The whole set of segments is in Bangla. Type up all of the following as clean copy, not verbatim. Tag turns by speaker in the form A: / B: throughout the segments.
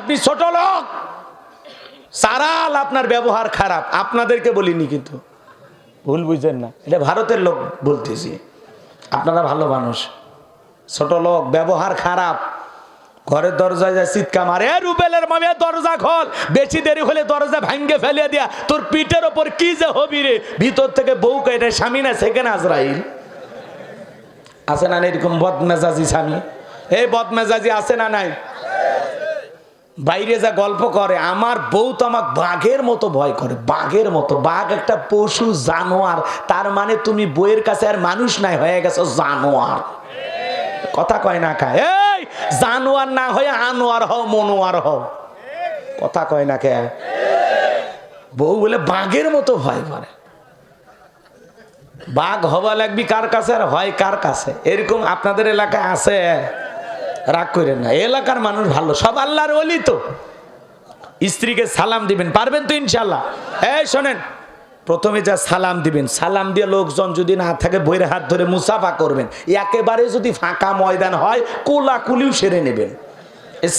A: আপনি ছোট লোক, সারাল আপনার ব্যবহার খারাপ। আপনাদেরকে বলিনি, কিন্তু ভুল বুঝেন না, এটা ভারতের লোক বলতেছি। আপনারা ভালো মানুষ, ছোট লোক, ব্যবহার খারাপ। ঘরের দরজায় যায় চিৎকার মারে, রুবেলের মামিয়া দরজা খোল, বেশি দেরি হলে দরজা ভাঙ্গে ফেলে দিয়া, তোর পিঠের ওপর কি যে হবি রে। ভিতর থেকে বউ কেটে, স্বামী না সেখানে আজরাইল। আছে না এরকম বদমেজাজি স্বামী? এই বদমেজাজি আছে না নাই? বাইরে যা গল্প করে, আমার বউ তো আমার বাঘের মতো ভয় করে, বাঘের মতো। বাঘ একটা পশু, জানোয়ার, তার মানে তুমি বইয়ের কাছে আর মানুষ নাই, হয়ে গেছো জানোয়ার। কথা কয় না খায়, এই জানোয়ার না হয়ে আনোয়ার হও, মনোয়ার হও। কথা কয় না কে? বউ বলে বাঘের মতো ভয় করে। বাঘ হওয়া লাগবি কার কাছে, আর হয় কার কাছে? এরকম আপনাদের এলাকায় আছে? রাগ করেন না, এলাকার মানুষ ভালো, সব আল্লাহর ওলি। তো স্ত্রীকে সালাম দিবেন, পারবেন তো ইনশাল্লাহ? এই শোনেন, প্রথমে যা সালাম দিবেন, সালাম দিয়ে লোকজন যদি না থাকে বইয়ের হাত ধরে মুসাফা করবেন। একেবারে যদি ফাঁকা ময়দান হয়, কোলাকুলিও সেরে নেবেন।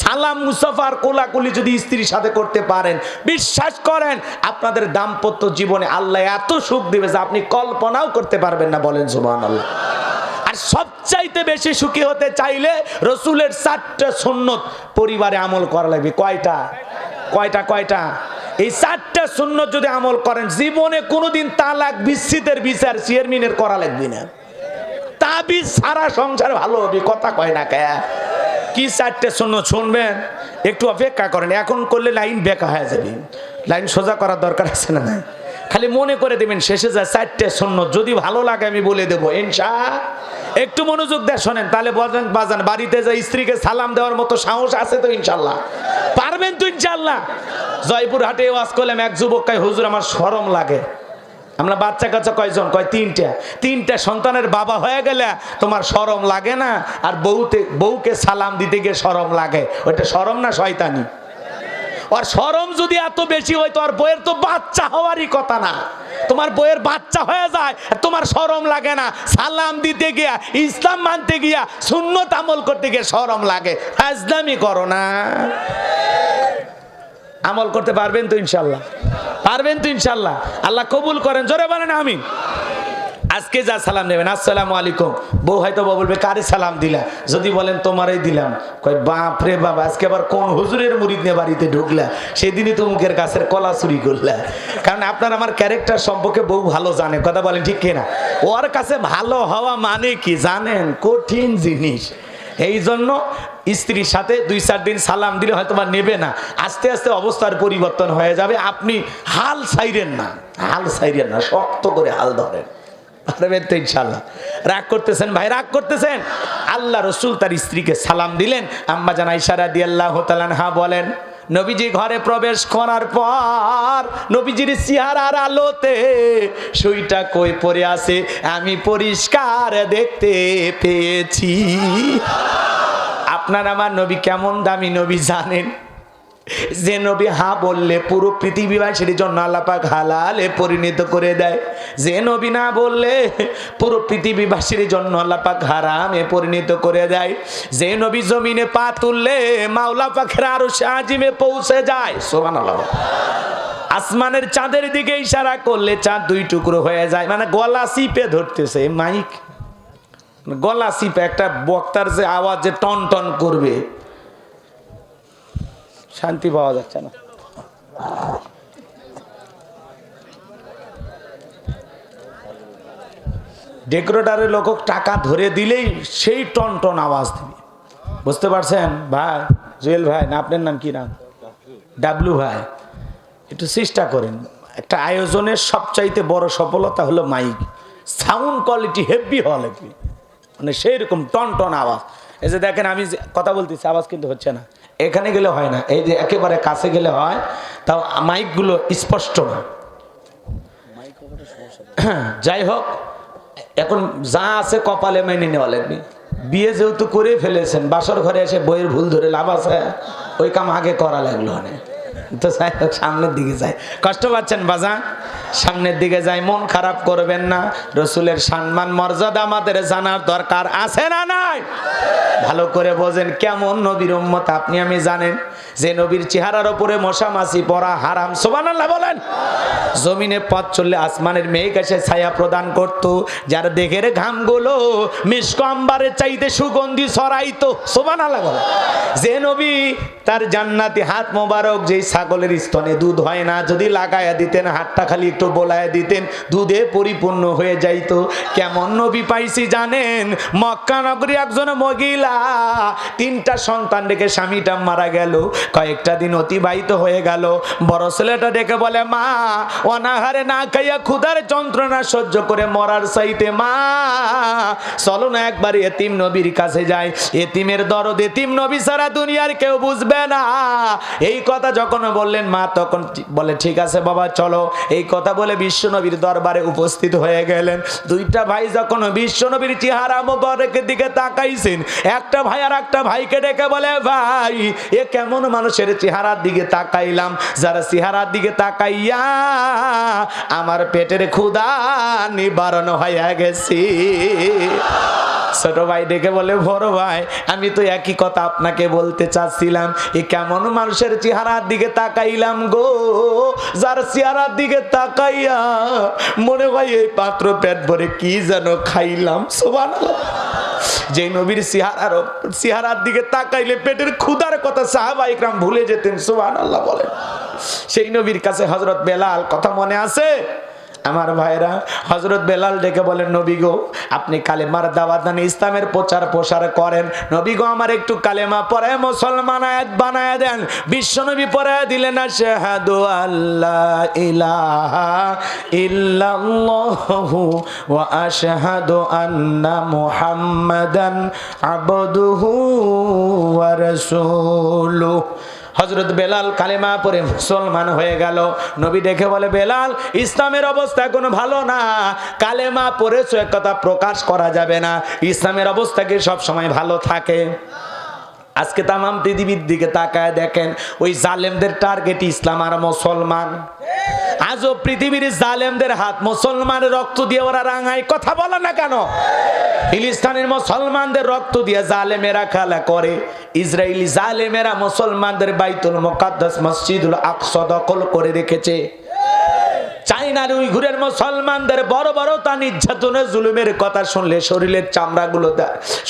A: সালাম মুসাফার কোলাকুলি যদি স্ত্রীর সাথে করতে পারেন, বিশ্বাস করেন আপনাদের দাম্পত্য জীবনে আল্লাহ এত সুখ দিবে যে আপনি কল্পনাও করতে পারবেন না। বলেন সুবহানাল্লাহ। আর সবচাইতে বেশি সুখী হতে চাইলে রসুলের 4টা সুন্নত পরিবারে আমল করা লাগবে। কয়টা? কয়টা? কয়টা? এই 4টা সুন্নত যদি আমল করেন, জীবনে কোনোদিন তালাক বিচ্ছেদের বিচার চেয়ারম্যানের করা লাগবে না। তাবিজ সারা সংসার ভালো হবে। কথা কয় না কে? কি 4টে সুন্নত শুনবেন? একটু অপেক্ষা করেন, এখন করলে লাইন বেকা হয়ে যাবে। লাইন সোজা করার দরকার আছে না? নাই, খালি মনে করে দেবেন শেষে যা 4টে সুন্নত। যদি ভালো লাগে আমি বলে দেবো ইনশাআল্লাহ। একটু মনোযোগ দিয়ে শোনেন, তাহলে বলেন বাজান বাড়িতে যা স্ত্রীকে সালাম দেওয়ার মতো সাহস আছে তো ইনশাআল্লাহ? পারবেন তো ইনশাআল্লাহ? জয়পুর হাটে ওয়াজ করলাম, এক যুবক কয়, হুজুর আমার শরম লাগে। আমরা বাচ্চা কাচ্চা কয়জন? কয় 3টা। 3টা সন্তানের বাবা হয়ে গেলে তোমার শরম লাগে না? আর বউকে সালাম দিতে গিয়ে শরম লাগে, ওইটা শরম না শয়তানি? আর শরম যদি এত বেশি হয়, তো আর বইয়ের তো বাচ্চা হওয়ারই কথা না। তোমার বইয়ের বাচ্চা হয়ে যায়, তোমার শরম লাগে না? সালাম দিতে গিয়া, ইসলাম মানতে গিয়া, সুন্নত আমল করতে গিয়ে শরম লাগে। ফাজলামি করো না। আমল করতে পারবেন তো ইনশাল্লাহ? পারবেন তো ইনশাল্লাহ? আল্লাহ কবুল করেন, জোরে বলেন আমিন। আজকে যা সালাম নেবেন, আসসালামু আলাইকুম, বউ হয়তো বলবে কারে সালাম দিলা? যদি বলেন তোমারই দিলাম, কয় বাপ রে বাবা, আজকে আবার কোন হুজুরের মুরিদ নিয়ে বাড়িতে ঢুকলা? সেদিনই তো মুখের গাছের কলা চুরি করলা। কারণ আপনার আমার ক্যারেক্টার সম্পর্কে বউ ভালো জানে। কথা বলেন ঠিক কিনা? ওর কাছে ভালো হওয়া মানে কি জানেন? কঠিন জিনিস। এই জন্য স্ত্রীর সাথে 2-4 দিন সালাম দিলে হয়তো বা নেবে না, আস্তে আস্তে অবস্থার পরিবর্তন হয়ে যাবে। আপনি হাল ছাইরেন না, হাল ছাইরেন না, শক্ত করে হাল ধরেন। ইনশাল্লাহ। রাগ করতেছেন ভাই? রাগ করতেছেন? আল্লাহ রসুল তার স্ত্রীকে সালাম দিলেন। আম্মা জান আয়েশা রাদিয়াল্লাহু তাআলা আনহা বলেন, নবীজি ঘরে প্রবেশ করার পর নবীজির চেহারার আলোতে সুইটা কই পড়ে আছে আমি পরিষ্কার দেখতে পেয়েছি। আপনার আমার নবী কেমন দামি নবী জানেন? যে নবী হা বললে পুরো পৃথিবীবাসীর জন্য আল্লাহ পাক হালালে পরিণত করে দেয়। যে নবী না বললে পুরো পৃথিবীবাসীর জন্য আল্লাহ পাক হারামে পরিণত করে দেয়। যে নবী জমিনে পা তুললে মাওলা পাকের আরশে আজিমে পৌঁছে যায়। সুবহানাল্লাহ। আসমানের চাঁদের দিকে ইশারা করলে চাঁদ 2 টুকরো হয়ে যায়। মানে গলা চিপে ধরতেছে মাইক, গলা চিপে। একটা বক্তার যে আওয়াজ যে টন টন করবে, শান্তি পাওয়া যাচ্ছে না। ডেকোরেটরের লোক টাকা ধরে দিলেই সেই টন টন আওয়াজ দিবে। বুঝতে পারছেন ভাই? জুয়েল ভাই না, আপনার নাম কি নাম? ডাবলু ভাই। একটু চেষ্টা করেন। একটা আয়োজনের সবচাইতে বড় সফলতা হলো মাইক। সাউন্ড কোয়ালিটি হেভি হওয়া লাগবে, মানে সেই রকম টন টন আওয়াজ। এই যে দেখেন আমি কথা বলতেছি, আওয়াজ কিন্তু হচ্ছে না। এখানে গেলে হয় না, এই যে একেবারে কাছে গেলে হয়, তাও মাইকগুলো স্পষ্ট না। যাই হোক, এখন যা আছে কপালে মেনে নেওয়া লাগবে। বিয়ে যেহেতু করে ফেলেছেন, বাসর ঘরে এসে বইয়ের ভুল ধরে লাভ আছে? ওই কাম আগে করা লাগলো। তো যাই হোক, সামনের দিকে যাই। কষ্ট পাচ্ছেন বাজান? সামনের দিকে যাই, মন খারাপ করবেন না। রসুলের সম্মান মর্যাদা আমাদের জানার দরকার আছে না নাই? ভালো করে বোঝেন কেমন নবীর উম্মত আপনি আমি জানেন যে নবীর চেহারার উপরে মশা মাছি পড়া হারাম। সুবহানাল্লাহ বলেন। জমিনে পথ চললে আসমানের মেঘ এসে ছায়া প্রদান করত, যার দেহের ঘামগুলো মিশক আম্বারের চাইতে সুগন্ধি ছড়াইতো। সুবহানাল্লাহ বলেন। যে নবী তার জান্নাতি হাত মোবারক যেই ছাগলের স্তনে দুধ হয় না, যদি লাগায়া দিতেন, হাতটা খালি একটু বোলায়া দিতেন, দুধে পরিপূর্ণ হয়ে যাইতো। কেমন নবী পাইছি জানেন? মক্কা নগরী একজন মহিলা 3টা সন্তান রেখে স্বামীটা মারা গেল, কয়েকটা দিন অতিবাহিত হয়ে গেল। বড় ছেলেটা ডেকে বলে, মা অনাহারে না খাইয়া ক্ষুধার যন্ত্রণা সহ্য করে মরার চাইতে মা চলো না একবার এতিম নবীর কাছে যাই, এতিমের দরদ এতিম নবী ছাড়া দুনিয়ার কেউ বুঝবে না। এই কথা যখন বললেন মা তখন বলে, ঠিক আছে বাবা চলো। এই কথা বলে বিশ্ব নবীর দরবারে উপস্থিত হয়ে গেলেন। 2টা ভাই যখন বিশ্ব নবীর চেহারা মোবারকের দিকে তাকাইছেন, একটা ভাই আর একটা ভাইকে ডেকে বলে, ভাই এ কেমন মানুষের চেহারার দিকে তাকাইলাম, যারা চেহারার দিকে তাকাইয়া আমার পেটের ক্ষুধা নিবারণ হয়ে গেছি। ছোট ভাই ডেকে বলে, বড় ভাই আমি তো একই কথা আপনাকে বলতে চাচ্ছিলাম, এ কেমন মানুষের চেহারার দিকে তাকাইলাম গো, যার চেহারার দিকে তাকাইয়া মনে হয় এই পাত্র পেট ভরে কি যেন খাইলাম। সুবহানাল্লাহ। যে নবীর চেহারার দিকে তাকাইলে পেটের ক্ষুধার কথা সাহাবা ইকরাম ভুলে যেতেন। সুবহানাল্লাহ বলেন। সেই নবীর কাছে হযরত বেলাল, কথা মনে আছে আমার ভাইরা? হযরত বেলাল ডেকে বলেন, নবী গো আপনি কালেমার দাওয়াত দেন, ইসলামের প্রচার প্রসার করেন, নবী গো আমার একটু কালেমা পড়ে মুসলমান আয়াত বানায় দেন। বিশ্ব নবী পড়ে দিলেন, আশহাদু আল্লা ইলাহা ইল্লাল্লাহু ওয়া আশহাদু আন্না মুহাম্মাদান আবদুহু ওয়া রাসূলুহু। হযরত বেলাল কালেমা পড়ে মুসলমান হয়ে গেল। নবী দেখে বলে, বেলাল ইসলামের অবস্থা কোনো ভালো না, কালেমা পড়েছো এক কথা প্রকাশ করা যাবে না, ইসলামের অবস্থা কি সব সময় ভালো থাকে? আজকে তামাম পৃথিবীর দিকে তাকায় দেখেন, ওই জালেমদের টার্গেট ইসলাম আর মুসলমান। আজও পৃথিবীর জালেমদের হাত মুসলমানের রক্ত দিয়ে ওরা রাঙায়। কথা বলে না কেন? ফিলিস্তিনের মুসলমানদের রক্ত দিয়ে জালেমেরা খেলা করে, ইসরায়েলি জালেমেরা মুসলমানদের বাইতুল মুকাদ্দাস মসজিদুল আকসা দখল করে রেখেছে। চাইনার উইঘুরের মুসলমানদের বড় বড় তা নির্যাতনের জুলুমের কথা শুনলে শরীরের চামড়াগুলো,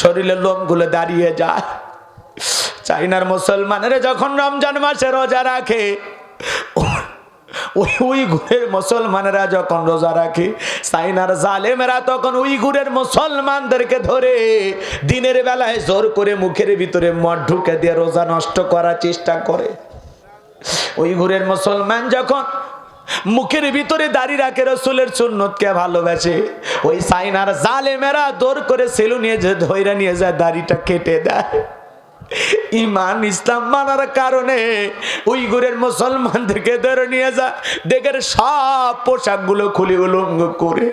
A: শরীরের লোমগুলো দাঁড়িয়ে যায়। চাইনার মুসলমানেরা যখন রমজান মাসে রোজা রাখে, উইঘুরের মুসলমানেরা যখন রোজা রাখে, চাইনার জালেমেরা তখন উইঘুরের মুসলমানদেরকে ধরে দিনের বেলায় জোর করে মুখের ভিতরে মদ ঢুকে দিয়ে রোজা নষ্ট করার চেষ্টা করে। উইঘুরের মুসলমান যখন মুখের ভিতরে দাড়ি রাখে, রাসূলের সুন্নতকে ভালোবাসে, ওই চাইনার জালেমেরা দৌড় করে সেলু নিয়ে ধইরা নিয়ে যায়, দাড়িটা কেটে দেয়। ইমান ইসলাম মানার কারণে উইঘুরের মুসলমানদেরকে ধরে নিয়ে যা, দেখের সব পোশাকগুলো খুলে উলঙ্গ করে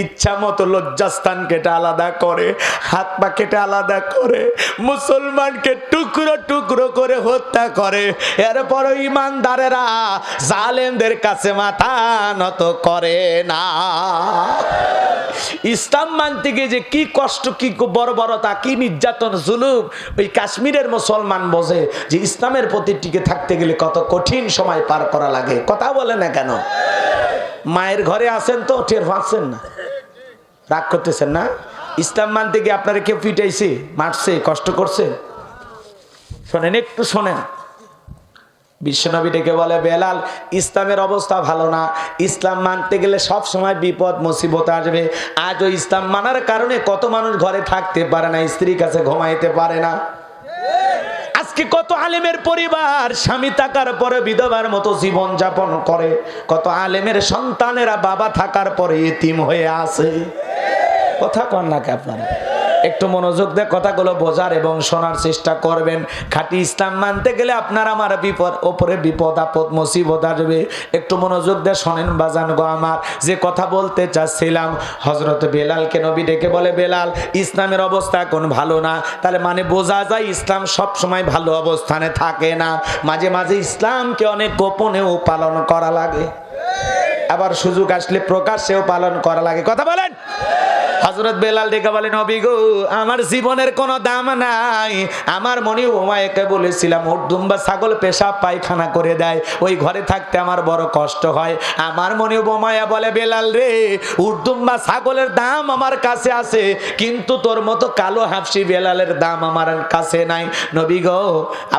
A: ইচ্ছা মতো লজ্জাস্থান কেটে আলাদা করে, হাত পা কেটে আলাদা করে, মুসলমানকে টুকরো টুকরো করে হত্যা করে। এরপর ইমানদারেরা জালেমদের কাছে মাথা নত করে না। ইসলাম মানতে গিয়ে যে কি কষ্ট, কি বর্বরতা, কি নির্যাতন জুলুম ওই কাশ্মীরের মুসলমান বোঝে যে ইসলামের প্রতি টিকে থাকতে গেলে কত কঠিন সময় পার করা লাগে। কথা বলে না কেন? মায়ের ঘরে আছেন তো টের পাচ্ছেন না, রাগ করতেছেন না? ইসলাম মানতে গিয়ে আপনারা কেউ পিটাইছে, মারছে, কষ্ট করছে? শোনেন, একটু শোনেন। বিশ্বনবী ডেকে বলে, বেলাল ইসলামের অবস্থা ভালো না, ইসলাম মানতে গেলে সব সময় বিপদ মুসিবত আসবে। আজ ওই ইসলাম মানার কারণে কত মানুষ ঘরে থাকতে পারে না, স্ত্রীর কাছে ঘুমাইতে পারে না। আজকে কত আলেমের পরিবার স্বামী থাকার পরে বিধবার মতো জীবন যাপন করে, কত আলেমের সন্তানেরা বাবা থাকার পরে এতিম হয়ে আছে। কথা কন না কি আপনারা? একটু মনোযোগ দিয়ে কথাগুলো বোঝার এবং শোনার চেষ্টা করবেন। খাঁটি ইসলাম মানতে গেলে আপনার আমার ওপরে বিপদ আপদ মুসিবত আসবে। একটু মনোযোগ দিয়ে শোনেন বাজান গো আমার। যে কথা বলতে চাচ্ছিলাম, হযরত বেলালকে নবী ডেকে বলে, বেলাল ইসলামের অবস্থা এখন ভালো না। তাহলে মানে বোঝা যায় ইসলাম সব সময় ভালো অবস্থানে থাকে না, মাঝে মাঝে ইসলামকে অনেক গোপনেও পালন করা লাগে, আবার সুযোগ আসলে প্রকাশ্যেও পালন করা লাগে। কথা বলেন। হযরত বেলাল ডেকে বলে, নবী গো আমার জীবনের কোনো দাম নাই। আমার মনে উমাইয়াকে বলেছিলাম উট দুম্বা ছাগল পেশাব পায়খানা করে দেয়, ওই ঘরে থাকতে আমার বড় কষ্ট হয়। আমার মনে উমাইয়া বলে, বেলাল রে উট দুম্বা ছাগলের দাম আমার কাছে আছে, কিন্তু তোর মতো কালো হাফসি বেলালের দাম আমার কাছে নাই। নবী গো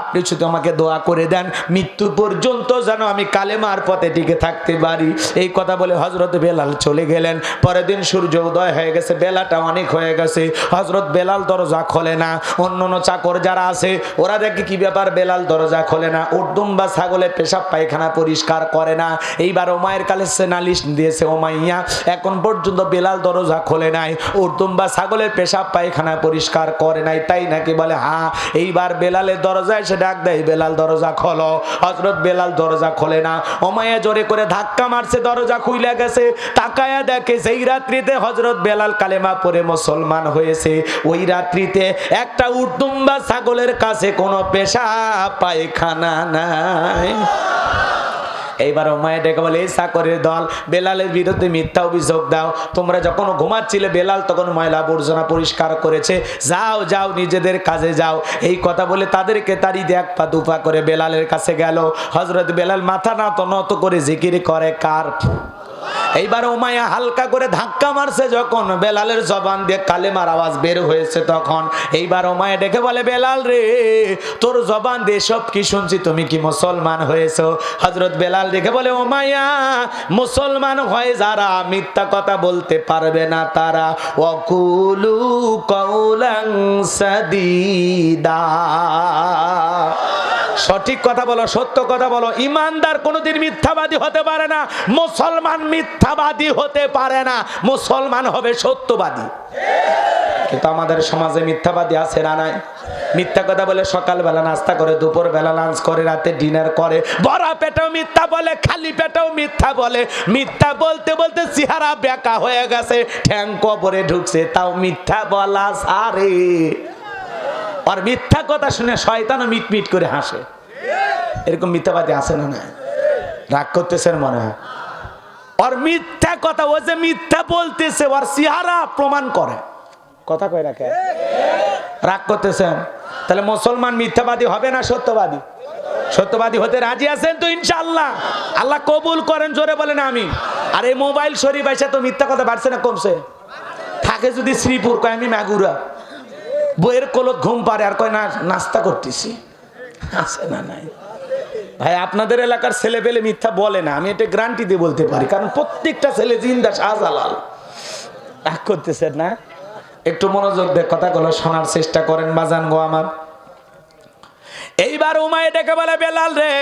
A: আপনি শুধু আমাকে দোয়া করে দেন, মৃত্যু পর্যন্ত যেন আমি কালেমার পথে টিকে থাকতে পারি। এই কথা বলে হযরত বেলাল চলে গেলেন। পরের দিন সূর্য উদয় হয়ে গেছে, বেলাটা অনেক হয়ে গেছে। হযরত বেলাল দরজা খোলে না। অন্য চাকর যারা আছে ওরা দেখে কি ব্যাপার, বেলাল দরজা খোলে না, উট দুম্বা ছাগলের পেশাব পায়খানা পরিষ্কার করে না। এইবার ওমাইয়ের কাছে নালিশ দিয়েছে, ওমাইয়া এখন পর্যন্ত বেলাল দরজা খোলে নাই, উট দুম্বা ছাগলের পেশাব পায়খানা পরিষ্কার করে নাই, তাই নাকি? বলে হ্যাঁ। এইবার বেলালের দরজায় এসে ডাক দেয়, বেলাল দরজা খোলো। হযরত বেলাল দরজা খোলে না। ওমাইয়া জোরে করে ধাক্কা মারছে, দরজা খুইলা গেছে। তাকায়া দেখে সেই রাত্রিতে হযরত বেলাল কালেমা পড়ে মুসলমান হয়েছে। ওই রাত্রিতে একটা উট দুম্বা ছাগলের কাছে কোনো পেশাব পায়খানা নাই। এইবার ওমাইয়া ডেকে বলে, এই চাকরের দল বেলালের বিরুদ্ধে মিথ্যা অভিযোগ দাও। তোমরা যখন ঘুমাচ্ছিলে বেলাল তখন ময়লা আবর্জনা পরিষ্কার করেছে, যাও যাও নিজেদের কাজে যাও। এই কথা বলে তাদেরকে তাড়ি দিয়ে এক পা দুপা করে বেলালের কাছে গেল। হযরত বেলাল মাথা নত করে জিকির করে কার? এইবার ওমাইয়া হালকা করে ধাক্কা মারছে, যখন বেলালের জবান দিয়ে কালেমার আওয়াজ বের হয়েছে তখন এইবার ওমাইয়া ডেকে বলে, বেলাল রে তোর জবান দিয়ে সব কি শুনছি, তুমি কি মুসলমান হয়েছো? হযরত বেলাল ডেকে বলে, ওমাইয়া মুসলমান হয় যারা মিথ্যা কথা বলতে পারবে না তারা। ওয়াকুলু কাউলান সাদীদা, সঠিক কথা বলো, সত্য কথা বলো। ইমানদার কোনোদিন মিথ্যাবাদী হতে পারে না, মুসলমান মিথ্যাবাদী হতে পারে না, মুসলমান হবে সত্যবাদী। কিন্তু আমাদের সমাজে মিথ্যাবাদী আছে না নাই? মিথ্যা কথা বলে সকালবেলা নাস্তা করে, দুপুর বেলা লাঞ্চ করে, রাতে ডিনার করে, ভরা পেটেও মিথ্যা বলে, খালি পেটেও মিথ্যা বলে। মিথ্যা বলতে বলতে চেহারা বেঁকা হয়ে গেছে, ঠ্যাং কবরে ঢুকছে, তাও মিথ্যা বলা সারে। আর মিথ্যা কথা শুনে শয়তানও মিটমিট করে হাসে। এরকম মিথ্যাবাদী আছে না না? রাগ করতেছেন মনে হয়। আর মিথ্যা কথা, ও যে মিথ্যা বলতেছে ওর চেহারা প্রমাণ করে। কথা কয় রাখে, রাগ করতেছেন? তাহলে মুসলমান মিথ্যাবাদী হবে না সত্যবাদী? সত্যবাদী হতে রাজি আছেন তো? ইনশাআল্লাহ আল্লাহ কবুল করেন, জোরে বলেন আমিন। আর এই মোবাইল শরীফ আইসা তো মিথ্যা কথা বাড়ছে না কমছে? থাকে যদি শ্রীপুর, কয় আমি মাগুরা, বইয়ের কোলত ঘুম পারে, আর কয় না নাস্তা করতেছি। আছে না নাই? ভাই আপনাদের এলাকার ছেলে পেলে মিথ্যা বলে না, আমি এটা গ্যারান্টি দিয়ে বলতে পারি, কারণ প্রত্যেকটা ছেলে জিন্দা শাহজালাল। রাগ করতেছেন না? একটু মনোযোগ দিয়ে কথাগুলো শোনার চেষ্টা করেন বাজান গো আমার। এইবার উমাইয়া ডেকে বলে, বেলাল রে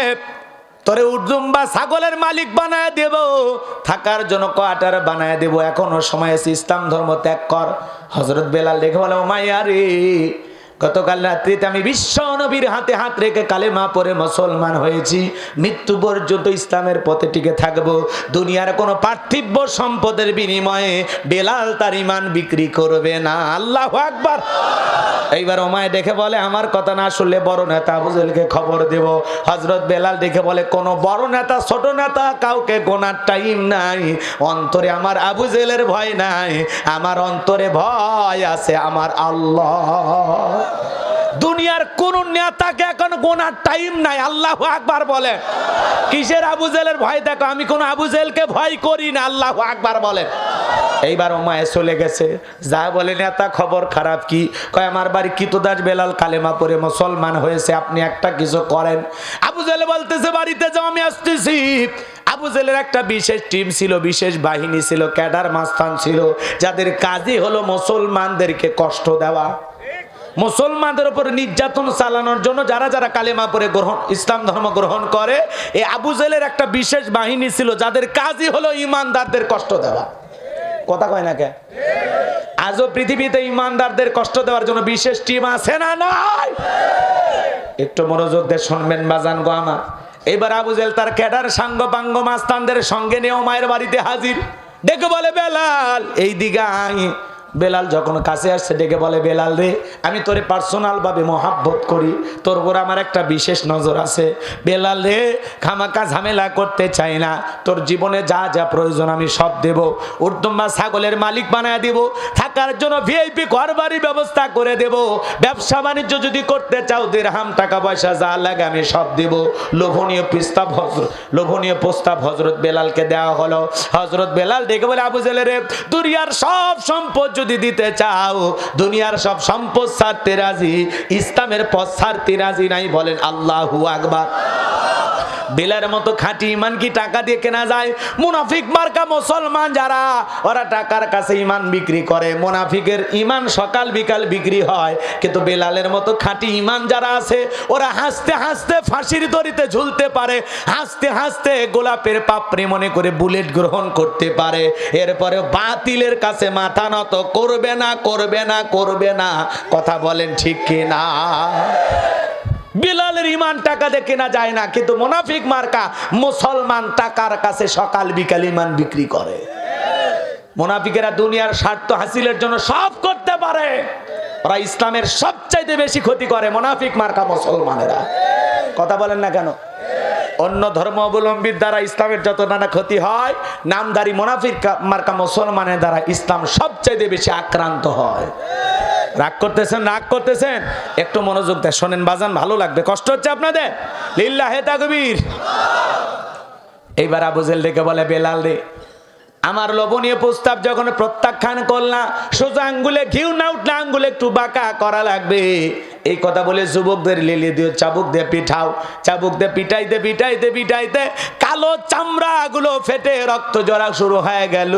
A: তোরে উট দুম্বা ছাগলের মালিক বানায় দেব, থাকার জন্য কোয়ার্টার বানায় দেব, এখনো সময় আছে, ইসলাম ধর্ম ত্যাগ কর। হযরত বেলাল দেখে বলে, ওমাইয়া রে গতকাল রাত্রিতে আমি বিশ্ব নবীর হাতে হাত রেখে কালেমা পড়ে মুসলমান হয়েছি, মৃত্যু পর্যন্ত ইসলামের পথে টিকে থাকবো। দুনিয়ার কোনো পার্থিব সম্পদের বিনিময়ে বেলাল তার ঈমান বিক্রি করবে না। আল্লাহু আকবার। এইবার ওমায় দেখে বলে, আমার কথা না শুনলে বড় নেতা আবু জেহেলকে খবর দেব। হযরত বেলাল দেখে বলে, কোনো বড় নেতা ছোট নেতা কাউকে গোনার টাইম নাই, অন্তরে আমার আবু জেহেলের ভয় নাই, আমার অন্তরে ভয় আছে আমার আল্লাহ। দুনিয়ার কোন নেতাকে এখন গোনার টাইম নাই। আল্লাহু আকবার বলে। কিসের আবু জেহেলের ভয় দেখো? আমি কোন আবু জেহেলকে ভয় করি না। আল্লাহু আকবার বলে। এইবার ওমায়ে চলে গেছে, যা বলে নেতা খবর খারাপ কি? কয় আমার বাড়ি কিতদাস বেলাল কালেমা পড়ে মুসলমান হয়েছে, আপনি একটা কিছু করেন। আবু জেহেল বলতেছে বাড়িতে যাও, আমি আসতেছি। আবু জেহেলের একটা বিশেষ টিম ছিল, বিশেষ বাহিনী ছিল, ক্যাডার মাস্তান ছিল, যাদের কাজই হলো মুসলমানদেরকে কষ্ট দেওয়া, মুসলমানদের উপর নির্যাতন চালানোর জন্য যারা যারা কালেমা পড়ে ইসলাম ধর্ম গ্রহণ করে, এই আবু জেহেলের একটা বিশেষ বাহিনী ছিল, যাদের কাজই হলো ইমানদারদের কষ্ট দেওয়া। কথা কয় না কে? আজও পৃথিবীতে ইমানদারদের কষ্ট দেওয়ার জন্য বিশেষ টিম আছে না নাই? একটু মনোযোগ দিয়ে শুনবেন বাজান গো আমার। এবার আবু জেহেল তার ক্যাডার সাঙ্গ পাঙ্গ মাস্তানদের সঙ্গে নিয়ে মায়ের বাড়িতে হাজির। ডেকে বলে বেলাল এই দিকে আয়। বেলাল যখন কাছে আসছে ডেকে বলে বেলাল রে, আমি তোরে পার্সোনাল ভাবে মহাব্বত করি, তোর উপর আমার একটা বিশেষ নজর আছে। বেলাল রে, খামাকা ঝামেলা করতে চাই না, তোর জীবনে যা যা প্রয়োজন আমি সব দেব। উর্দুম্বা ছাগলের মালিক বানায় দেব, থাকার জন্য ভিআইপি ঘর বাড়ি ব্যবস্থা করে দেব, ব্যবসা বাণিজ্য যদি করতে চাও দিরহাম টাকা পয়সা যা লাগে আমি সব দেব। লোভনীয় প্রস্তাব হযরত বেলালকে দেওয়া হলো। হযরত বেলাল ডেকে বলে আবু জেহেল রে, দুনিয়ার সব সম্পদ যদি দিতে চাও, দুনিয়ার সব সম্পদ ছাড়তে রাজি, ইসলামের পথ ছাড়তে রাজি নাই। বলেন আল্লাহু আকবার। বেলালের মতো খাঁটি ইমান কি টাকা দিয়ে কেনা যায়? মুনাফিক মার্কা মুসলমান যারা, ওরা টাকার কাছে ইমান বিক্রি করে। মুনাফিকের ইমান সকাল বিকাল বিক্রি হয়, কিন্তু বেলালের মতো খাঁটি ইমান যারা আছে ওরা হাসতে হাসতে ফাঁসির দড়িতে ঝুলতে পারে, হাসতে হাসতে গোলাপের পাপড়ি মনে করে বুলেট গ্রহণ করতে পারে। এরপরে বাতিলের কাছে মাথা নত করবে না, করবে না, করবে না। কথা বলেন ঠিক কিনা? বিলালের ইমান টাকা দিয়ে কেনা যায় না, কিন্তু মুনাফিক মার্কা মুসলমান টাকার কাছে সকাল বিকাল ইমান বিক্রি করে। মুনাফিকেরা দুনিয়ার স্বার্থ হাসিলের জন্য সব করতে পারে, ওরা ইসলামের সবচাইতে বেশি ক্ষতি করে মুনাফিক মার্কা মুসলমানেরা। কথা বলেন না কেন? অন্য ধর্ম অবলম্বীর দ্বারা ইসলামের যত নানা ক্ষতি হয়, নামদারি মুনাফিক মার্কা মুসলমানের দ্বারা ইসলাম সবচাইতে বেশি আক্রান্ত হয়। রাগ করতেছেন, রাগ করতেছেন? একটু মনোযোগ দেন, শোনেন বাজান, ভালো লাগবে। কষ্ট হচ্ছে আপনাদের? লিল্লাহে তাকবীর। এইবার আবু জেহেল ডেকে বলে বেলাল রে, আমার লোভনীয় প্রস্তাব যখন প্রত্যাখ্যান করলাম, সোজা আঙ্গুলে ঘিউ না উঠলে আঙ্গুলে একটু বাঁকা করা লাগবে। এই কথা বলে যুবকদের লেলিয়ে দিয়ে চাবুক দিয়ে পিঠাও, চাবুক দিয়ে পিটাইতে পিটাইতে পিটাইতে কালো চামড়া গুলো ফেটে রক্ত জড়া শুরু হয়ে গেল।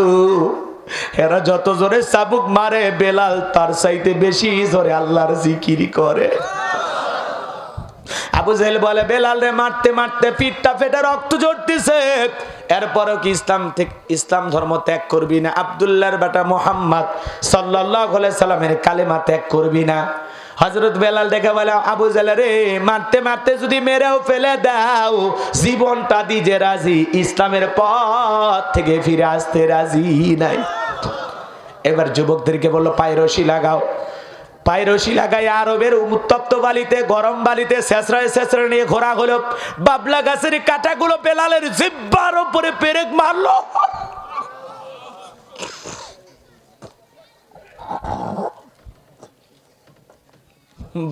A: এরা যত জোরে চাবুক মারে, বেলাল তার চাইতে বেশি জোরে আল্লাহর জিকির করে। আবু জেহেল বলে বেলাল রে, মারতে মারতে পিঠটা ফেটে রক্ত ঝরতেছে, এরপরও কি ইসলাম ধর্ম ত্যাগ করবি না? আব্দুল্লাহর বেটা মুহাম্মদ সাল্লাল্লাহু আলাইহি সাল্লামের কালেমা ত্যাগ করবি না? হযরত বেলাল দেখে বলে আবু জেহেল রে, মারতে মারতে যদি মেরেও ফেলে দাও, জীবনটা দিতে রাজি, ইসলামের পথ থেকে ফিরে আসতে রাজি নাই। এবার যুবকদেরকে বললো পায়ে রশি লাগাও। পায়ে রশি লাগাই আরবের উত্তপ্ত বালিতে, গরম বালিতে শেষরায় শেষরায় নিয়ে ঘোরা হলো। বাবলা গাছের কাঁটাগুলো বেলালের জিহ্বার উপরে পেরেক মারলো।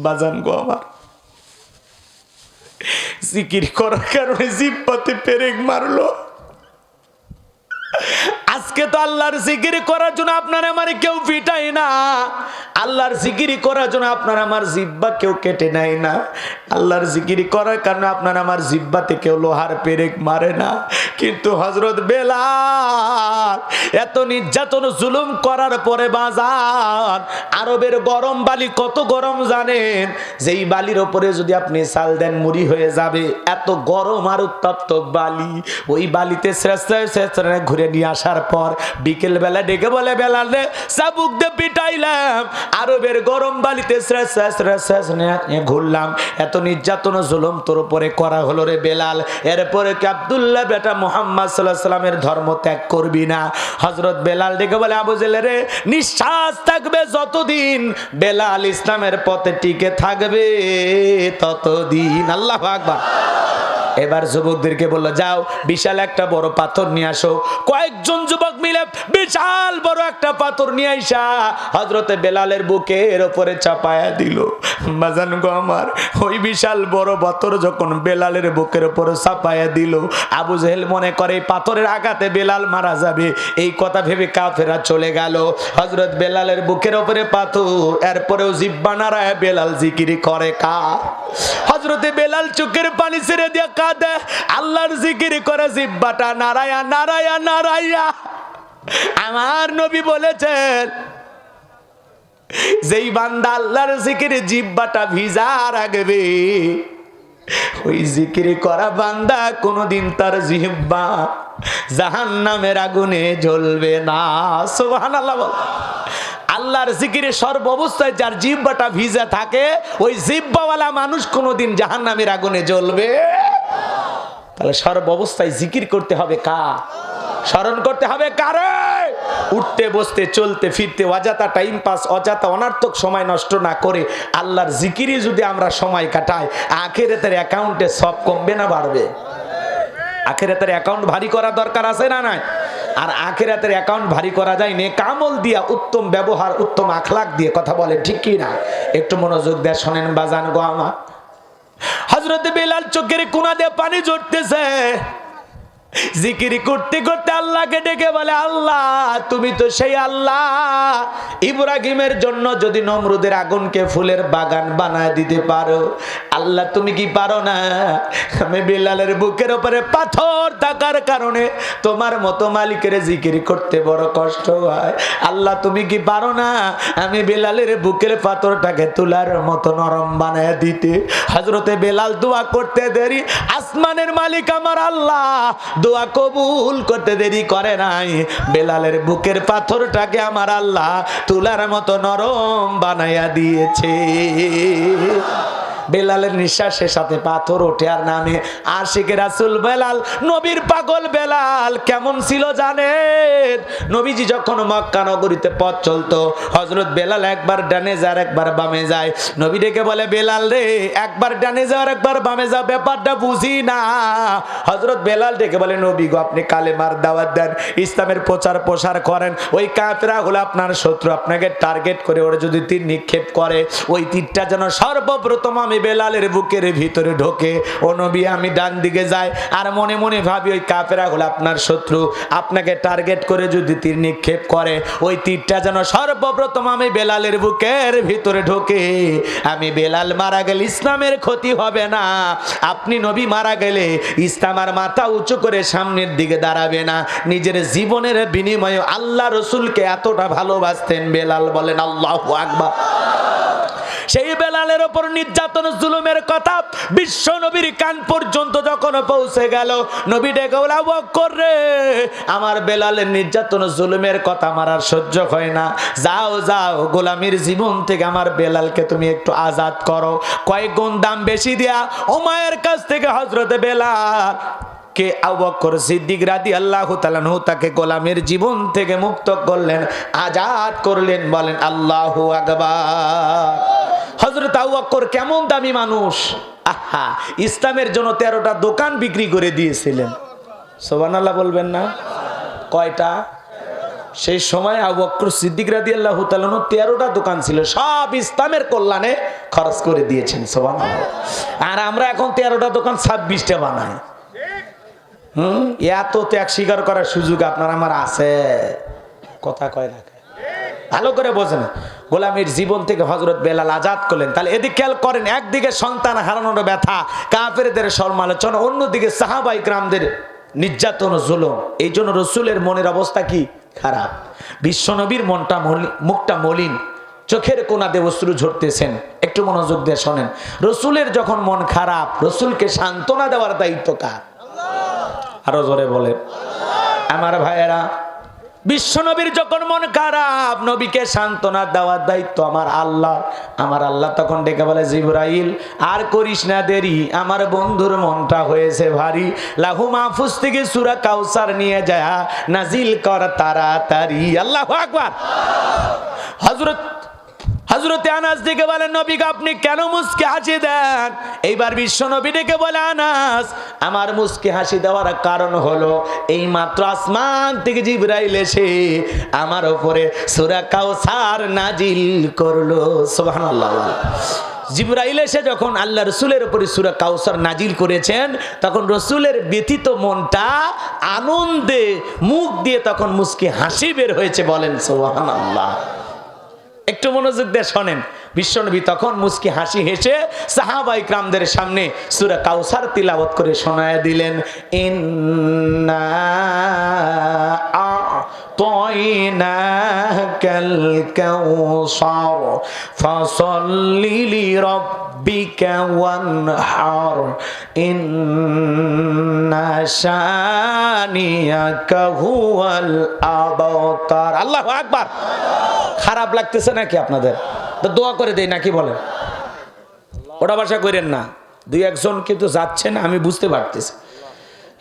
A: বাজান গো আমার, জিকির করার কারণে জিহ্বাতে পেরেক মারলো। আজকে তো আল্লাহর জিকির করার জন্য আপনার আমার কেউ পিটায় না, আল্লাহর জিকির করার জন্য আপনার আমার জিহ্বা কেউ কেটে নেয় না, আল্লাহর জিকির করার কারণে আপনার আমার জিহ্বাতে কেউ লোহার পেরেক মারে না। কিন্তু হযরত বেলাল এত নির্যাতন জুলুম করার পরে বাজার, আরবের গরম বালি কত গরম জানেন? যেই বালির ওপরে যদি আপনি চাল দেন মুড়ি হয়ে যাবে, এত গরম আর উত্তপ্ত বালি। ওই বালিতে শ্রেষ্ঠ ঘুরে নিয়ে আসার পর বিকেল বেলা ডেকে বলে বেলাল রে, চাবুক দিয়ে পিটাইলাম, আরবের গরম বালিতে ঘুরলাম, এত নির্যাতন জুলুম তোর উপরে করা হলো রে বেলাল, এরপরে কি আব্দুল্লাহ বেটা মুহাম্মদ সাল্লাল্লাহু আলাইহি ওয়াসাল্লামের ধর্ম ত্যাগ করবি না? হযরত বেলাল ডেকে বলে আবু জেহেল রে, নিঃশ্বাস থাকবে যতদিন বেলাল ইসলামের পথে টিকে থাকবে ততদিন। আল্লাহু আকবার। এবার যুবকদেরকে বললো যাও বিশাল একটা বড় পাথর নিয়ে আসো। কয়েকজন যুবক মিলে বিশাল বড় একটা পাথর নিয়ে আইসা হযরতে বেলালের বুকের উপরে চাপায়া দিল। বাজান গো আমার, ওই বিশাল বড় পাথর যখন বেলালের বুকের উপরে চাপায়া দিল, আবু জেহেল মনে করে এই পাথরের আঘাতে বেলাল মারা যাবে, এই কথা ভেবে কাফেররা চলে গেল। হযরত বেলালের বুকের উপরে পাথর, এরপরেও জিহ্বা নাড়ায় বেলাল জিকির করে কা। হযরতে বেলাল চোখের পানি ছেড়ে দিয়ে কাঁদে, আল্লাহর জিকির করে জিহ্বাটা নাড়ায়া নাড়ায়া নাড়ায়া। আমার নবী বলেছেন, যেই বান্দা আল্লাহর জিকিরে জিহ্বাটা ভিজা রাখবে, ওই জিকির করা বান্দা কোনদিন তার জিহ্বা জাহান্নামের আগুনে জ্বলবে না। সুবহানাল্লাহ। আল্লাহর জিকিরে সর্ব অবস্থায় যার জিহ্বাটা ভিজে থাকে, ওই জিহ্বাওয়ালা মানুষ কোনোদিন জাহান্নামের আগুনে জ্বলবে। তাহলে সর্ব অবস্থায় জিকির করতে হবে কার? স্মরণ করতে হবে কারে? উঠতে বসতে চলতে ফিরতে অযথা টাইম পাস, অযথা অনার্থক সময় নষ্ট না করে আল্লাহর জিকিরে যদি আমরা সময় কাটাই, আখিরাতের অ্যাকাউন্টে সব কমবে না বাড়বে? আখিরাতের অ্যাকাউন্ট ভারী করা দরকার আছে না নাই? আর আখিরাতের অ্যাকাউন্ট ভারী করা যায় নেক আমল দিয়া, উত্তম ব্যবহার, উত্তম আখলাক দিয়ে। কথা বলে ঠিক কি না? একটু মনোযোগ দিয়ে শোনেন বাজান গো আমার। হযরত বেলাল চোখের কোনা দিয়ে পানি ঝরতেছে, জিকির করতে করতে আল্লাহকে ডেকে বলে, আল্লাহ তুমি তো সেই আল্লাহ ইব্রাহিমের জন্য যদি নমরুদের আগুনকে ফুলের বাগান বানায় দিতে পারো, আল্লাহ তুমি কি পারো না? আমি বেলালের বুকের উপরে পাথর থাকার কারণে তোমার মতো মালিকের জিকির করতে বড় কষ্ট হয়, আল্লাহ তুমি কি পারো না আমি বেলালের বুকের পাথরটাকে তুলার মতো নরম বানায় দিতে? হযরতে বেলাল দোয়া করতে দেরি, আসমানের মালিক আমার আল্লাহ দোয়া কবুল করতে দেরি করে নাই। বেলালের বুকের পাথরটাকে আমার আল্লাহ তুলার মতো নরম বানাইয়া দিয়েছে। বেলালের নিঃশ্বাসের সাথে পাথর ওঠে আর নামে। আশিক রাসূল বেলাল, নবীর পাগল বেলাল কেমন ছিল জানেন? নবীজি যখন মক্কা নগরীতে পথ চলতো, হযরত বেলাল একবার ডানে যায় আর একবার বামে যায়। নবী ডেকে বলে, বেলাল রে একবার ডানে যাও আর একবার বামে যাও, ব্যাপারটা বুঝি না। হযরত বেলাল ডেকে বলে, নবী গো আপনি কালেমার দাওয়াত দেন, ইসলামের প্রচার প্রসার করেন, ওই কাফেররা হলো আপনার শত্রু, আপনাকে টার্গেট করে ওরা যদি তীর নিক্ষেপ করে, ওই তীরটা যেন সর্বপ্রথম আমি বেলালের বুকের ভিতরে ঢোকে। ও নবী আমি ডান দিকে যাই আর মনে মনে ভাবি ওই কাফেররা হলো আপনার শত্রু, আপনাকে টার্গেট করে যদি তীর নিক্ষেপ করে, ওই তীরটা যেন সর্বপ্রথম আমি বেলালের বুকের ভিতরে ঢোকে। আমি বেলাল মারা গেলে ইসলামের ক্ষতি হবে না, আপনি নবী মারা গেলে ইসলাম আর মাথা উঁচু করে সামনের দিকে দাঁড়াবে না। নিজের জীবনের বিনিময়ে আল্লাহ রসুলকে এতটা ভালোবাসতেন বেলাল। বলেন আল্লাহু আকবার। সেই বেলালের ওপর নির্যাতন জুলুমের কথা বিশ্ব নবীর কান পর্যন্ত যখন পৌঁছে গেল, নবী ডেকে বলে, আবু বকর রে আমার বেলালের নির্যাতন জুলুমের কথা আমার আর সহ্য হয় না, যাও যাও গোলামীর জীবন থেকে আমার বেলালকে তুমি একটু আজাদ করো। কয়েক গুণ দাম বেশি দিয়া উমায়ের কাছ থেকে হযরতে বেলাল কে আবু বকর সিদ্দিক রাদিয়াল্লাহু তাআলা আনহু তাকে গোলামের জীবন থেকে মুক্ত করলেন, আজাদ করলেন। বলেন আল্লাহু আকবার। হযরত আবু বকর কেমন দামি মানুষ, আহা ইসলামের জন্য 13টা দোকান বিক্রি করে দিয়েছিলেন। সুবহানাল্লাহ বলবেন না? কয়টা? সেই সময় আবু বকর সিদ্দিক রাদিয়াল্লাহু তাআলা আনহু 13টা দোকান ছিল, সব ইসলামের কল্যাণে খরচ করে দিয়েছেন। সুবহানাল্লাহ। আর আমরা এখন 13টা দোকান 26টা বানাই। এত ত্যাগ স্বীকার করার সুযোগ আপনার আমার আছে? কথা কয় না, ভালো করে বোঝেন। গোলামীর জীবন থেকে হযরত বেলাল আজাদ করলেন। তাহলে এদিকে খেয়াল করেন, একদিকে সন্তান হারানোর ব্যথা, কাফেরদের সমালোচনা, অন্যদিকে সাহাবায়ে কেরামদের নির্যাতন জুলুম। এই জন্য রসুলের মনের অবস্থা কি খারাপ। বিশ্বনবীর মনটা মুখটা মলিন, চোখের কোনাতে অশ্রু ঝরতেছেন। একটু মনোযোগ দিয়ে শোনেন, রসুলের যখন মন খারাপ, রসুলকে সান্ত্বনা দেওয়ার দায়িত্ব কার? আরো জোরে বলে আমার ভাইয়েরা, বিশ্বনবীর যখন মন খারাপ, নবীকে সান্ত্বনা দেওয়ার দায়িত্ব আমার আল্লাহ। আমার আল্লাহ তখন ডেকে বলে, জিবরাইল আর করিস না দেরি, আমার বন্ধুর মনটা হয়েছে ভারী, লাহু মাহফুজ থেকে সূরা কাউসার নিয়ে যায় নাজিল কর তাড়াতাড়ি। আল্লাহু আকবার। হযরতে আনাস ডেকে বলেন, নবী আপনি কেন মুস্কি হাসি দেন? এইবার বিশ্ব নবী ডেকে বলে, আনাস আমার মুস্কি হাসি দেওয়ার কারণ হলো এই মাত্র আসমান থেকে জিবরাইল এসে আমার উপরে সূরা কাউসার নাজিল করলো। সুবহানাল্লাহ। জিবরাইল এসে যখন আল্লাহ রসুলের উপরে সূরা কাউসার নাজিল করেছেন, তখন রসুলের ব্যথিত মনটা আনন্দে মুখ দিয়ে তখন মুস্কি হাসি বের হয়েছে। বলেন সুবহানাল্লাহ। একটু মনোযোগ দিয়ে শোনেন, বিশ্বনবী তখন মুস্কি হাসি হেসে সাহাবায়ে কেরামদের সামনে সূরা কাউসার তিলাওয়াত করে শোনায় দিলেন, ইন্না আ'তাইনাকাল কাউসার ফাসাল্লি লিরাব্বিকা ওয়ানহার ইন্না শানিয়াকা হুয়াল আবতার। আল্লাহু আকবার। খারাপ লাগতেছে নাকি আপনাদের? তো দোয়া করে দেই নাকি বলেন? ওটা ভাষা করেন না। দুই একজন কিন্তু যাচ্ছেন আমি বুঝতে পারতেছি,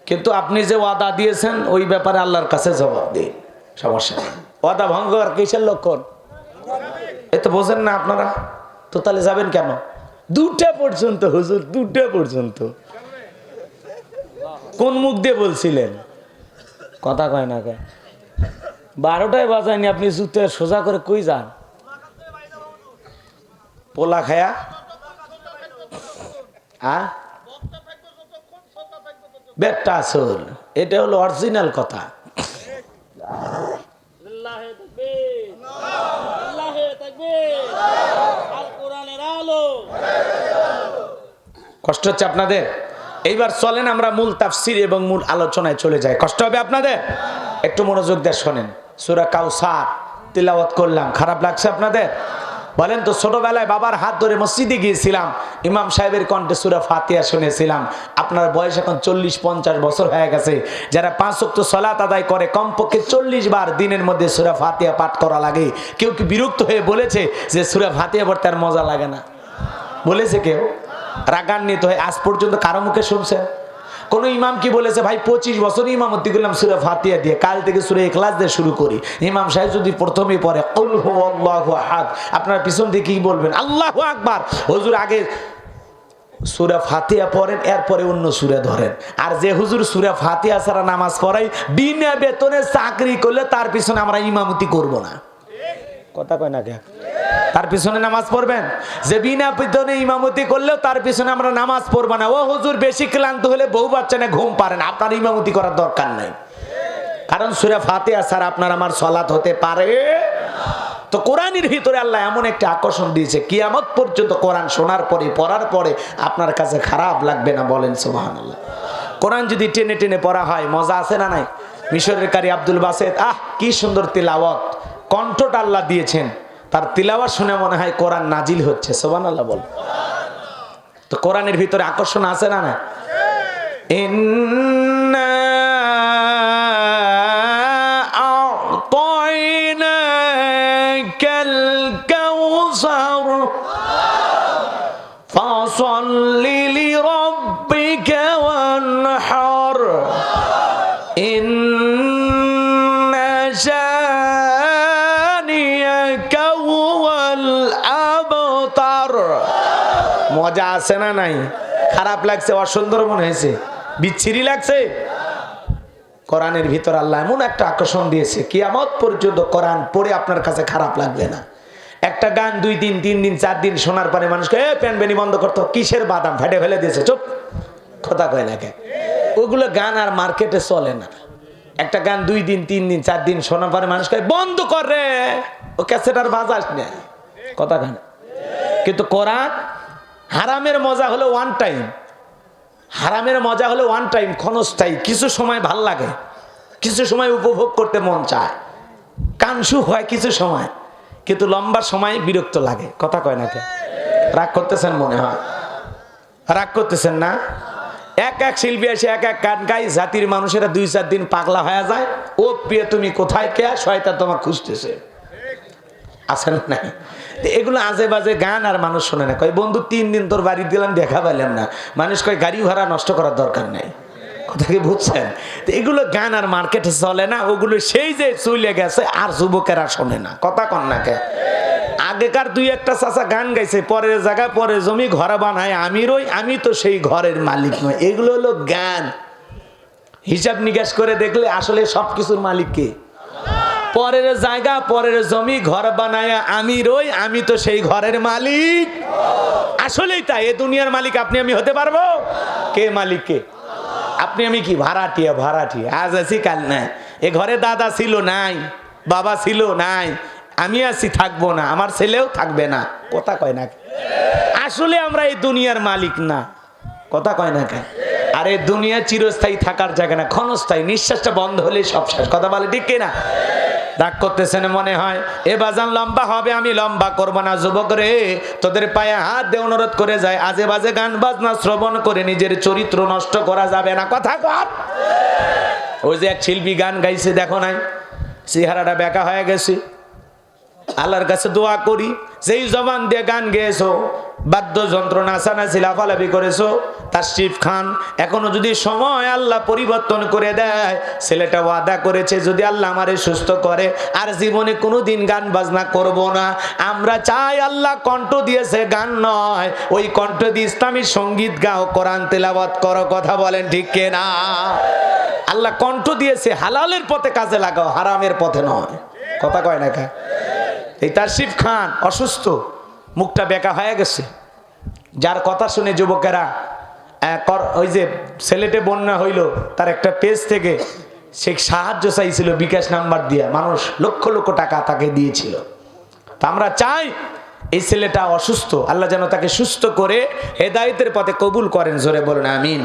A: কিন্তু আপনি যে ওয়াদা দিয়েছেন ওই ব্যাপারে আল্লাহর কাছে জবাব দিন, সমস্যা নেই। ওয়াদা ভঙ্গ আর কিসের লক্ষণ? এ তো বোঝেন না আপনারা, তো তাহলে যাবেন কেন? 2টা পর্যন্ত হুজুর, 2টা পর্যন্ত কোন মুখ দিয়ে বলছিলেন? কথা কয় না কে? 12টায় বাজায়নি, আপনি জুতে সোজা করে কই যান? পোলা খায়া বেটা আসল, এটা হলো অরিজিনাল কথা। কষ্ট হচ্ছে আপনাদের? এইবার চলেন আমরা মূল তাফসীর এবং মূল আলোচনায় চলে যাই। কষ্ট হবে আপনাদের? একটু মনোযোগ দিয়ে শোনেন। সূরা কাউসার তিলাওয়াত করলাম, খারাপ লাগছে আপনাদের? বলেন তো, ছোটবেলায় বাবার হাত ধরে মসজিদে গিয়েছিলাম, ইমাম সাহেবের কণ্ঠে সূরা ফাতিহা শুনেছিলাম। আপনার বয়স এখন 40-50 বছর হয়ে গেছে। যারা 5 ওয়াক্ত সালাত আদায় করে কমপক্ষে 40 বার দিনের মধ্যে সূরা ফাতিহা পাঠ করা লাগে। কেউ কি বিরক্ত হয়ে বলেছে যে সূরা ফাতিহা পড়তে আর মজা লাগে না? বলেছে কেউ? রাগান্বিত হয়ে আজ পর্যন্ত কারো মুখে শুনছেন? কোন ইমাম কি বলেছে ভাই 25 বছর ইমামতি করলাম সূরা ফাতিহা দিয়ে, কাল থেকে সূরা ইখলাস দিয়ে শুরু করি? ইমাম সাহেব যদি প্রথমেই পড়ে কুল হুয়াল্লাহু আহাদ, আপনার পিছন দিয়ে কি বলবেন? আল্লাহু আকবার। হুজুর আগে সূরা ফাতিহা পড়েন, এরপরে অন্য সূরা ধরেন। আর যে হুজুর সূরা ফাতিহা ছাড়া নামাজ পড়াই, বিনা বেতনে চাকরি করলে তার পিছনে আমরা ইমামতি করব না। কথা কয় না কে? তার পিছনে নামাজ পড়বেন? যে বিনা বেতনে ইমামতি করলেও তার পিছনে আমরা নামাজ পড়ব না। ও হুজুর বেশি ক্লান্ত হলে বউ বাচ্চা না ঘুম পারেন, আপনার ইমামতি করার দরকার নাই, কারণ সূরা ফাতিহা ছাড়া আপনার আমার সালাত হতে পারে। তো কোরআনের ভিতরে আল্লাহ এমন একটা আকর্ষণ দিয়েছে, কিয়ামত পর্যন্ত কোরআন শোনার পরে পড়ার পরে আপনার কাছে খারাপ লাগবে না। বলেন সুবহানাল্লাহ। কোরআন যদি টেনে টেনে পড়া হয় মজা আছে না নাই? মিশরের কারি আব্দুল বাসেত, কি সুন্দর তিলাওয়াত, কণ্ঠটা আল্লাহ দিয়েছেন। তার তিলাওয়াত শুনে মনে হয় কোরআন নাজিল হচ্ছে। সুবহানাল্লাহ বল। তো কোরআনের ভিতরে আকর্ষণ আছে না না? ইন্না আ'তাইনাকাল কাউসার ফাসাল্লি লিরাব্বিকা ওয়ানহার ইন্না শানিয়াকা হুয়াল আবতার। মজা আছে না নাই? খারাপ লাগছে? অসুন্দর মনে হয়েছে? বিচ্ছিরি লাগছে? কোরআনের ভিতর আল্লাহ এমন একটা আকর্ষণ দিয়েছে, কিয়ামত পর্যন্ত কোরআন পড়ে আপনার কাছে খারাপ লাগবে না। একটা গান 2 দিন 3 দিন 4 দিন শোনার পরে মানুষকে প্যান বেনি বন্ধ করতো, কিসের বাদাম ফেটে ফেলে দিয়েছে, চুপ। কথা কয় না কে? ওগুলো গান আর মার্কেটে চলে না। একটা গান 2 দিন 3 দিন 4 দিন শোনার পরে মানুষকে বন্ধ করে, ও ক্যাসেট আর বাজাস না। কথা কয় না? কিন্তু কোরআন, হারামের মজা হলো ওয়ান টাইম, হারামের মজা হলো ওয়ান টাইম, ক্ষণস্থায়ী। কিছু সময় ভাল লাগে, কিছু সময় উপভোগ করতে মন চায়, কানসু হয় কিছু সময়, কিন্তু লম্বা সময় বিরক্ত লাগে। কথা কয় না কে? রাগ করতেছেন মনে হয়? রাগ করতেছেন না? এক এক শিল্পী এসে এক এক গান গাই, জাতির মানুষেরা 2-4 দিন পাগলা হয়ে যায়। ও প্রিয় তুমি কোথায়, কে? শয়তান তোমার খুঁজতেছে। আসেন না? এগুলো আজে বাজে গান আর মানুষ শোনে না। কয় বন্ধু 3 দিন তোর বাড়ি দিলাম, দেখা পাইলাম না। মানুষ কয় গাড়ি ভাড়া নষ্ট করার দরকার নাই। কথা কি বুঝছেন? তো এগুলো গান আর মার্কেটে চলে না, ওগুলো সেই যে চলে গেছে আর যুবকেরা শোনে না। কথা কন না কে? আগেকার 2-1টা চাচা গান গাইছে, পরের জায়গায় পরের জমি ঘর বানায় আমি রই, আমি তো সেই ঘরের মালিক নয়। এগুলো হলো গান। হিসাব নিকাশ করে দেখলে আসলে সবকিছুর মালিক কে? পরের জায়গা পরের জমি ঘর বানায় আমি রই, আমি তো সেই ঘরের মালিক। আসলেই তাই। এ দুনিয়ার মালিক আপনি আমি হতে পারবো? কে মালিক? কে? আপনি আমি কি ভাড়াটিয়া? ভাড়াটিয়া আজ আছি কাল নাই। এ ঘরে দাদা ছিল নাই, বাবা ছিল নাই, আমি আছি থাকবো না, আমার ছেলেও থাকবে না। কথা কয় না? আসলে আমরা এই দুনিয়ার মালিক না। কথা কয় না কেন? আর এই দুনিয়া চিরস্থায়ী থাকার জায়গা না, ক্ষণস্থায়ী। নিঃশ্বাসটা বন্ধ হলে সব শেষ। কথা বলে ঠিক কিনা? রাগ করতেছেন মনে হয়? এ বাজান লম্বা হবে, আমি লম্বা করবো না। যুবক রে, তোদের পায়ে হাত দিয়ে অনুরোধ করে যায়, আজে বাজে গান বাজনা শ্রবণ করে নিজের চরিত্র নষ্ট করা যাবে না। কথা কর। ওই যে এক শিল্পী গান গাইছে, দেখো নাই? চেহারাটা বেঁকা হয়ে গেছে, আল্লাহর কাছে দোয়া করি, যেই জবান দিয়ে গান গেয়েছো, বাদ্যযন্ত্র নাচানাচি লাফালাফি করেছো, তাশরিফ খান, এখনো যদি সময় আল্লাহ পরিবর্তন করে দেয়, ছেলেটা ওয়াদা করেছে যদি আল্লাহ আমারে সুস্থ করে আর জীবনে কোনোদিন গান বাজনা করব না। আমরা চাই আল্লাহ কণ্ঠ দিয়েছে, গান নয়, ওই কণ্ঠ দিয়ে ইসলামী সঙ্গীত গাও, কোরআন তেলাওয়াত করো। কথা বলেন ঠিক কিনা? আল্লাহ কণ্ঠ দিয়েছে, হালালের পথে কাজে লাগাও, হারামের পথে নয়। কথা কয় না কা? এই তাশরিফ খান অসুস্থ, মুখটা বেঁকা হয়ে গেছে, যার কথা শুনে যুবকেরা ওই যে ছেলেটে বন্যা হইল তার একটা পেজ থেকে সে সাহায্য চাইছিল বিকাশ নাম্বার দিয়ে, মানুষ লক্ষ লক্ষ টাকা তাকে দিয়েছিল। তা আমরা চাই এই ছেলেটা অসুস্থ, আল্লাহ যেন তাকে সুস্থ করে হেদায়েতের পথে কবুল করেন। জোরে বলেন আমিন।